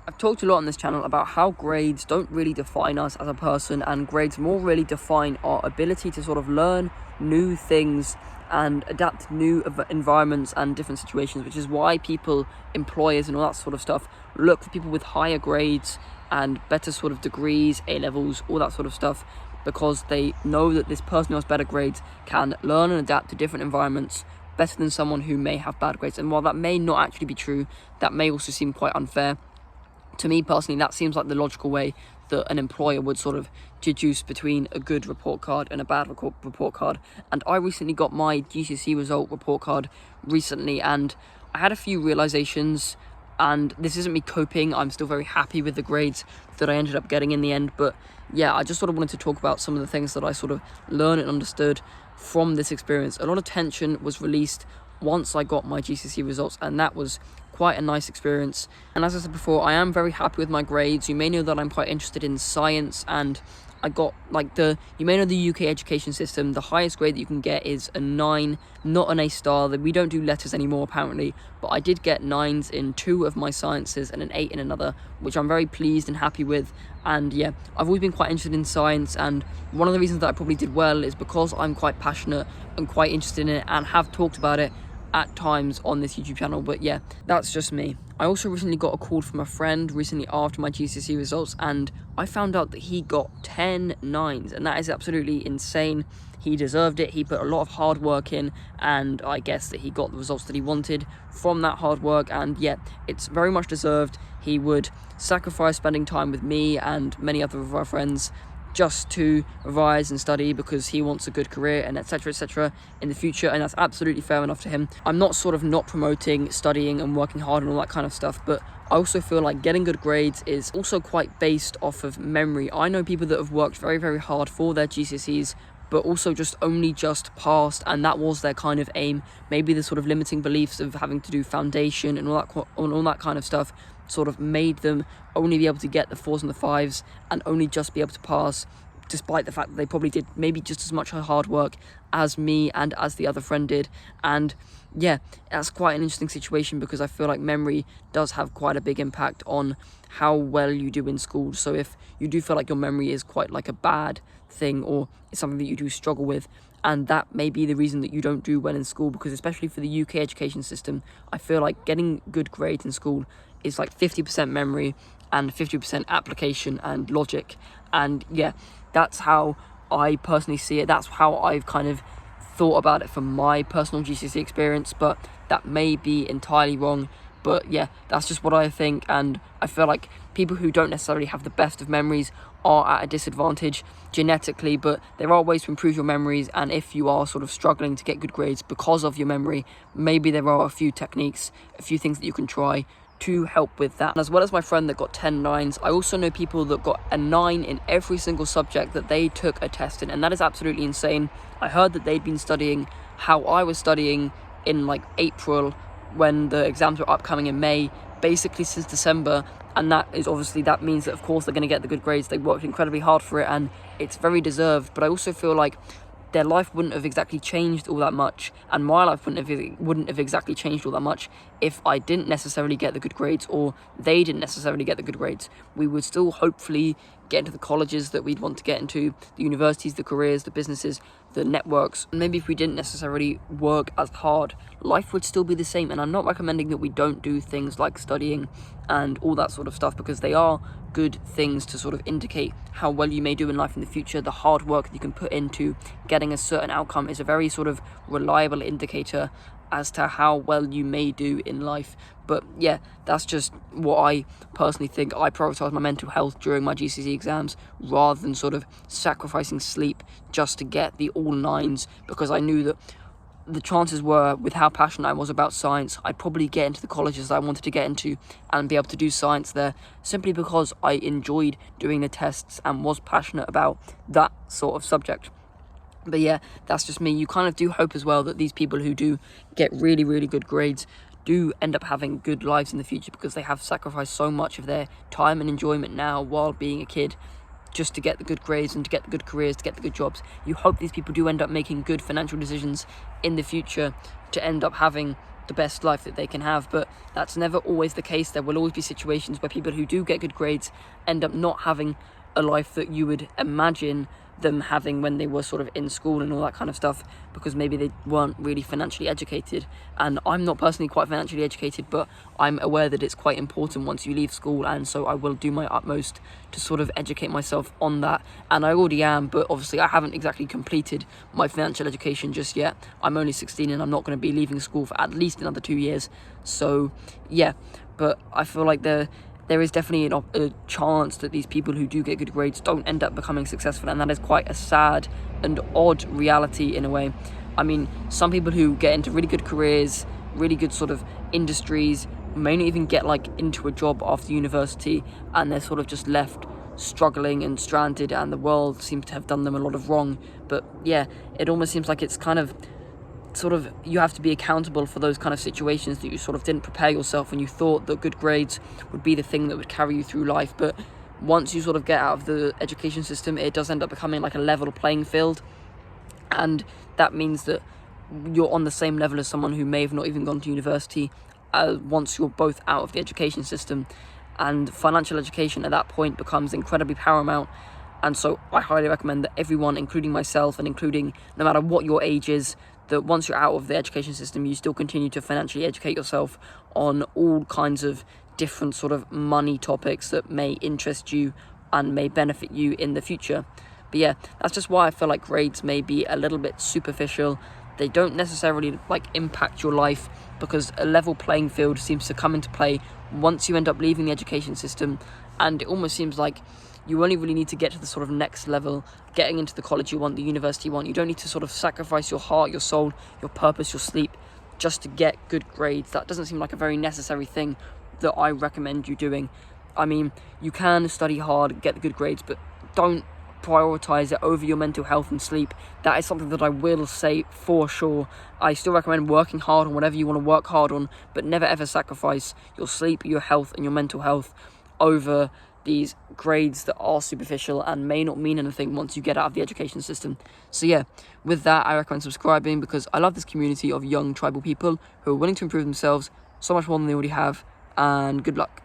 I've talked a lot on this channel about how grades don't really define us as a person, and grades more really define our ability to sort of learn new things and adapt to new environments and different situations, which is why people, employers and all that sort of stuff, look for people with higher grades and better sort of degrees, A-levels, all that sort of stuff, because they know that this person who has better grades can learn and adapt to different environments better than someone who may have bad grades. And while that may not actually be true, that may also seem quite unfair. To me personally, that seems like the logical way that an employer would sort of deduce between a good report card and a bad report card. And I recently got my GCSE result report card recently, and I had a few realizations, and this isn't me coping. I'm still very happy with the grades that I ended up getting in the end. But yeah, I just sort of wanted to talk about some of the things that I sort of learned and understood from this experience. A lot of tension was released once I got my GCSE results, and that was quite a nice experience. And as I said before, I am very happy with my grades. You may know that I'm quite interested in science, and I got you may know the UK education system, the highest grade that you can get is a 9, not an A star. That we don't do letters anymore apparently, but I did get 9s in 2 of my sciences and an 8 in another, which I'm very pleased and happy with. And yeah, I've always been quite interested in science, and one of the reasons that I probably did well is because I'm quite passionate and quite interested in it and have talked about it at times on this YouTube channel. But yeah, that's just me. I also recently got a call from a friend recently after my GCSE results, and I found out that he got 10 9s, and that is absolutely insane. He deserved it. He put a lot of hard work in, and I guess that he got the results that he wanted from that hard work. And yeah, it's very much deserved. He would sacrifice spending time with me and many other of our friends just to revise and study because he wants a good career and etc in the future, and that's absolutely fair enough to him. I'm not sort of not promoting studying and working hard and all that kind of stuff, but I also feel like getting good grades is also quite based off of memory. I know people that have worked very, very hard for their GCSEs but also just only just passed, and that was their kind of aim. Maybe the sort of limiting beliefs of having to do foundation and all that kind of stuff sort of made them only be able to get the 4s and the 5s and only just be able to pass, despite the fact that they probably did maybe just as much hard work as me and as the other friend did. And yeah, that's quite an interesting situation because I feel like memory does have quite a big impact on how well you do in school. So if you do feel like your memory is quite like a bad thing, or it's something that you do struggle with, and that may be the reason that you don't do well in school, because especially for the UK education system, I feel like getting good grades in school is like 50% memory and 50% application and logic. And yeah, that's how I personally see it. That's how I've kind of thought about it from my personal GCSE experience, but that may be entirely wrong. But yeah, that's just what I think, and I feel like people who don't necessarily have the best of memories are at a disadvantage genetically, but there are ways to improve your memories. And if you are sort of struggling to get good grades because of your memory, maybe there are a few techniques, a few things that you can try to help with that. As well as my friend that got 10 9s, I also know people that got a 9 in every single subject that they took a test in, and that is absolutely insane. I heard that they'd been studying how I was studying in like April when the exams were upcoming in May, basically since December, and that means that of course they're going to get the good grades. They worked incredibly hard for it, and it's very deserved. But I also feel like their life wouldn't have exactly changed all that much, and my life wouldn't have exactly changed all that much if I didn't necessarily get the good grades, or they didn't necessarily get the good grades. We would still hopefully get into the colleges that we'd want to get into, the universities, the careers, the businesses, the networks. And maybe if we didn't necessarily work as hard, life would still be the same. And I'm not recommending that we don't do things like studying and all that sort of stuff, because they are good things to sort of indicate how well you may do in life in the future. The hard work that you can put into getting a certain outcome is a very sort of reliable indicator as to how well you may do in life. But yeah, that's just what I personally think. I prioritize my mental health during my GCSE exams rather than sort of sacrificing sleep just to get the all 9s, because I knew that the chances were, with how passionate I was about science, I'd probably get into the colleges that I wanted to get into and be able to do science there, simply because I enjoyed doing the tests and was passionate about that sort of subject. But yeah, that's just me. You kind of do hope as well that these people who do get really, really good grades do end up having good lives in the future, because they have sacrificed so much of their time and enjoyment now while being a kid just to get the good grades and to get the good careers, to get the good jobs. You hope these people do end up making good financial decisions in the future to end up having the best life that they can have. But that's never always the case. There will always be situations where people who do get good grades end up not having a life that you would imagine them having when they were sort of in school and all that kind of stuff, because maybe they weren't really financially educated. And I'm not personally quite financially educated, but I'm aware that it's quite important once you leave school, and so I will do my utmost to sort of educate myself on that. And I already am, but obviously I haven't exactly completed my financial education just yet. I'm only 16 and I'm not going to be leaving school for at least another 2 years. So yeah, but I feel like there is definitely a chance that these people who do get good grades don't end up becoming successful, and that is quite a sad and odd reality in a way. I mean, some people who get into really good careers, really good sort of industries, may not even get like into a job after university, and they're sort of just left struggling and stranded, and the world seems to have done them a lot of wrong. But yeah, it almost seems like it's kind of sort of, you have to be accountable for those kind of situations that you sort of didn't prepare yourself when you thought that good grades would be the thing that would carry you through life. But once you sort of get out of the education system, it does end up becoming like a level playing field, and that means that you're on the same level as someone who may have not even gone to university once you're both out of the education system. And financial education at that point becomes incredibly paramount. And so I highly recommend that everyone, including myself and including no matter what your age is, that once you're out of the education system, you still continue to financially educate yourself on all kinds of different sort of money topics that may interest you and may benefit you in the future. But yeah, that's just why I feel like grades may be a little bit superficial. They don't necessarily like impact your life, because a level playing field seems to come into play once you end up leaving the education system. And it almost seems like you only really need to get to the sort of next level, getting into the college you want, the university you want. You don't need to sort of sacrifice your heart, your soul, your purpose, your sleep, just to get good grades. That doesn't seem like a very necessary thing that I recommend you doing. I mean, you can study hard, get the good grades, but don't prioritize it over your mental health and sleep. That is something that I will say for sure. I still recommend working hard on whatever you want to work hard on, but never ever sacrifice your sleep, your health, and your mental health over these grades that are superficial and may not mean anything once you get out of the education system. So yeah, with that, I recommend subscribing, because I love this community of young tribal people who are willing to improve themselves so much more than they already have. And good luck.